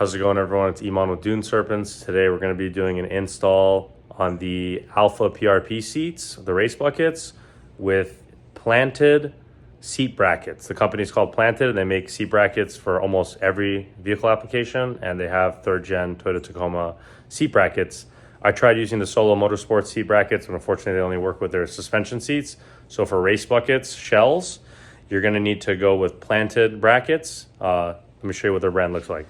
How's it going, everyone? It's Iman with Dune Serpents. Today we're going to be doing an install on the Alpha PRP seats, the race buckets, with planted seat brackets. The company's called Planted, and they make seat brackets for almost every vehicle application, and they have third-gen Toyota Tacoma seat brackets. I tried using the Solo Motorsports seat brackets, but unfortunately they only work with their suspension seats. So for race buckets, shells, you're going to need to go with Planted brackets. Let me show you what their brand looks like.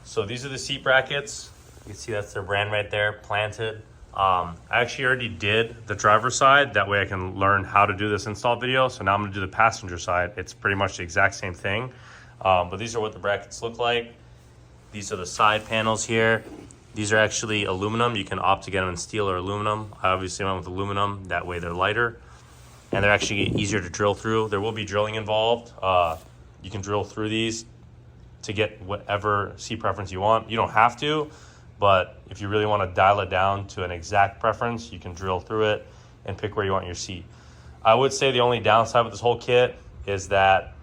So these are the seat brackets. You can see that's their brand right there, Planted. I actually already did the driver's side. That way I can learn how to do this install video. So now I'm gonna do the passenger side. It's pretty much the exact same thing. But these are what the brackets look like. These are the side panels here. These are actually aluminum. You can opt to get them in steel or aluminum. I obviously went with aluminum. That way they're lighter. And they're actually easier to drill through. There will be drilling involved. You can drill through these to get whatever seat preference you want. You don't have to, but if you really want to dial it down to an exact preference, you can drill through it and pick where you want your seat. I would say the only downside with this whole kit is that,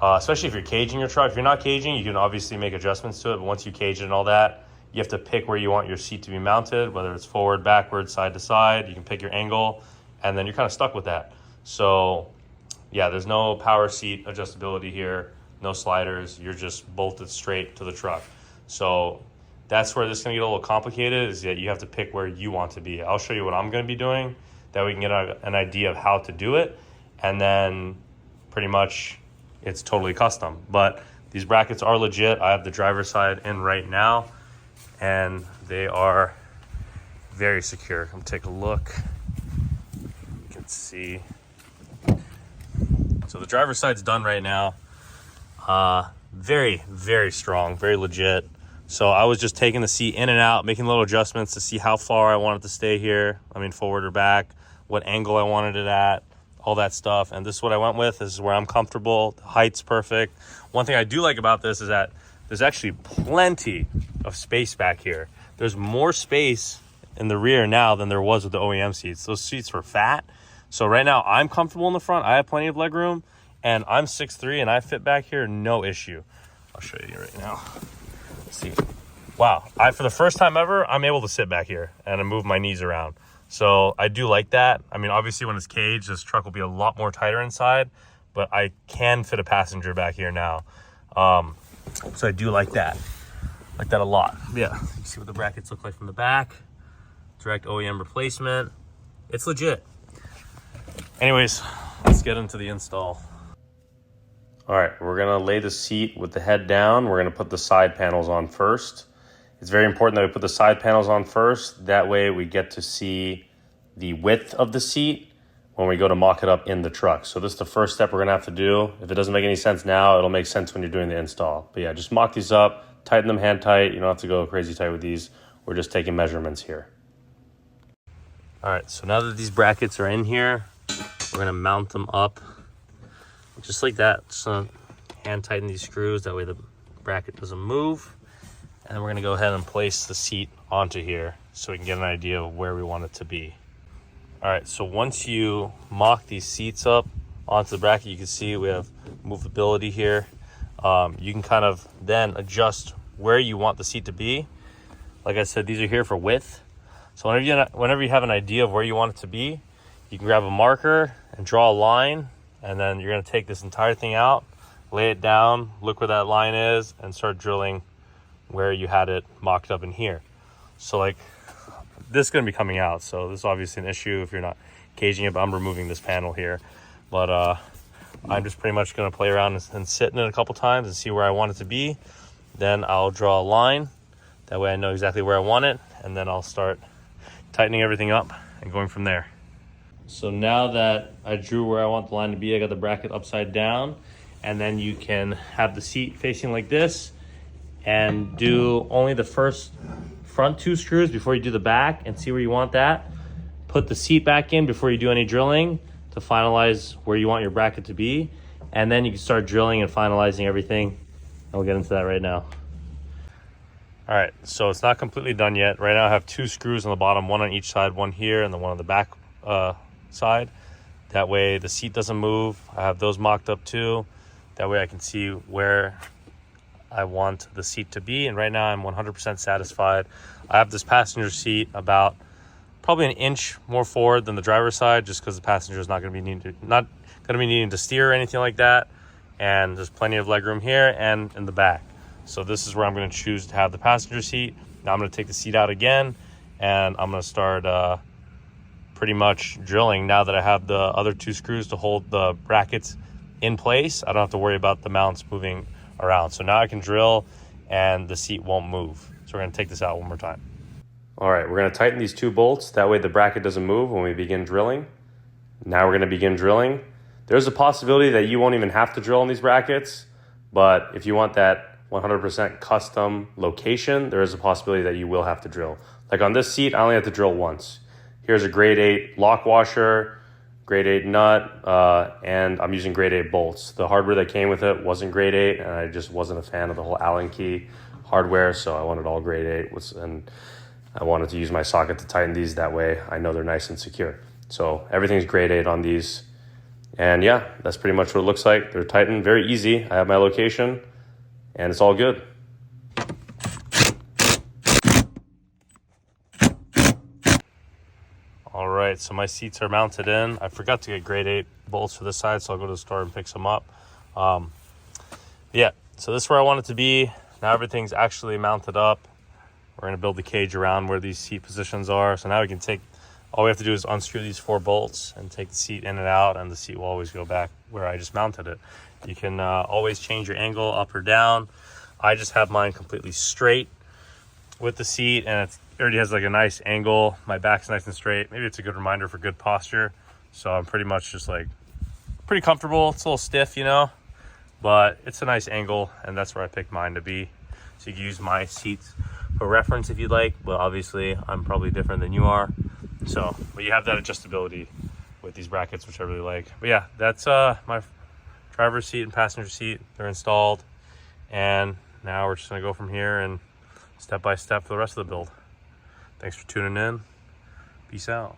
especially if you're caging your truck, if you're not caging, you can obviously make adjustments to it, but once you cage it and all that, you have to pick where you want your seat to be mounted, whether it's forward, backward, side to side. You can pick your angle, and then you're kind of stuck with that. So yeah, there's no power seat adjustability here. No sliders, you're just bolted straight to the truck. So that's where this is gonna get a little complicated, is that you have to pick where you want to be. I'll show you what I'm gonna be doing, that we can get an idea of how to do it, and then pretty much it's totally custom. But these brackets are legit. I have the driver's side in right now, and they are very secure. Come take a look. You can see. So the driver's side's done right now. Very, very strong, very legit. So I was just taking the seat in and out, making little adjustments to see how far I wanted to stay here. I mean, forward or back, what angle I wanted it at, all that stuff. And this is what I went with. This is where I'm comfortable. The height's perfect. One thing I do like about this is that there's actually plenty of space back here. There's more space in the rear now than there was with the OEM seats. Those seats were fat. So right now I'm comfortable in the front. I have plenty of leg room. And I'm 6'3", and I fit back here, no issue. I'll show you right now. Let's see. Wow, for the first time ever, I'm able to sit back here and move my knees around. So I do like that. I mean, obviously when it's caged, this truck will be a lot more tighter inside, but I can fit a passenger back here now. So I do like that. Like that a lot. Yeah, you see what the brackets look like from the back. Direct OEM replacement. It's legit. Anyways, let's get into the install. All right, we're gonna lay the seat with the head down. We're gonna put the side panels on first. It's very important that we put the side panels on first. That way we get to see the width of the seat when we go to mock it up in the truck. So this is the first step we're gonna have to do. If it doesn't make any sense now, it'll make sense when you're doing the install. But yeah, just mock these up, tighten them hand tight. You don't have to go crazy tight with these. We're just taking measurements here. All right, so now that these brackets are in here, we're gonna mount them up just like that. Just hand tighten these screws, that way the bracket doesn't move. And then we're gonna go ahead and place the seat onto here so we can get an idea of where we want it to be. All right, so once you mock these seats up onto the bracket, you can see we have movability here. You can kind of then adjust where you want the seat to be. Like I said, these are here for width. So whenever you have an idea of where you want it to be, you can grab a marker and draw a line. And then you're gonna take this entire thing out, lay it down, look where that line is, and start drilling where you had it mocked up in here. So like, this is gonna be coming out. So this is obviously an issue if you're not caging it, but I'm removing this panel here. But I'm just pretty much gonna play around and sit in it a couple times and see where I want it to be. Then I'll draw a line. That way I know exactly where I want it. And then I'll start tightening everything up and going from there. So now that I drew where I want the line to be, I got the bracket upside down, and then you can have the seat facing like this and do only the front two screws before you do the back and see where you want that. Put the seat back in before you do any drilling to finalize where you want your bracket to be. And then you can start drilling and finalizing everything. And we'll get into that right now. All right, so it's not completely done yet. Right now I have two screws on the bottom, one on each side, one here, and then one on the back side. That way the seat doesn't move. I have those mocked up too. That way I can see where I want the seat to be. And right now I'm 100% satisfied. I have this passenger seat about probably an inch more forward than the driver's side, just because the passenger is not going to be needing to steer or anything like that. And there's plenty of legroom here and in the back. So this is where I'm going to choose to have the passenger seat. Now I'm going to take the seat out again, and I'm going to start pretty much drilling. Now that I have the other 2 screws to hold the brackets in place, I don't have to worry about the mounts moving around. So now I can drill and the seat won't move. So we're going to take this out one more time. All right, we're going to tighten these 2 bolts. That way the bracket doesn't move when we begin drilling. Now we're going to begin drilling. There's a possibility that you won't even have to drill on these brackets, but if you want that 100% custom location, there is a possibility that you will have to drill. Like on this seat, I only have to drill once. Here's a grade 8 lock washer, grade 8 nut, and I'm using grade 8 bolts. The hardware that came with it wasn't grade 8, and I just wasn't a fan of the whole Allen key hardware, so I wanted all grade 8, and I wanted to use my socket to tighten these. That way I know they're nice and secure. So everything's grade 8 on these. And yeah, that's pretty much what it looks like. They're tightened, very easy. I have my location, and it's all good. All right, so my seats are mounted in. I forgot to get grade 8 bolts for this side, so I'll go to the store and pick some up. Yeah, so this is where I want it to be. Now everything's actually mounted up. We're gonna build the cage around where these seat positions are. So now we can all we have to do is unscrew these 4 bolts and take the seat in and out, and the seat will always go back where I just mounted it. You can always change your angle up or down. I just have mine completely straight with the seat, and it already has like a nice angle. My back's nice and straight. Maybe it's a good reminder for good posture. So I'm pretty much just like pretty comfortable. It's a little stiff, but it's a nice angle, and that's where I picked mine to be. So you can use my seats for reference if you'd like, but obviously I'm probably different than you are. So, but you have that adjustability with these brackets, which I really like. But yeah, that's my driver's seat and passenger seat. They're installed, and now we're just gonna go from here and step by step for the rest of the build. Thanks for tuning in. Peace out.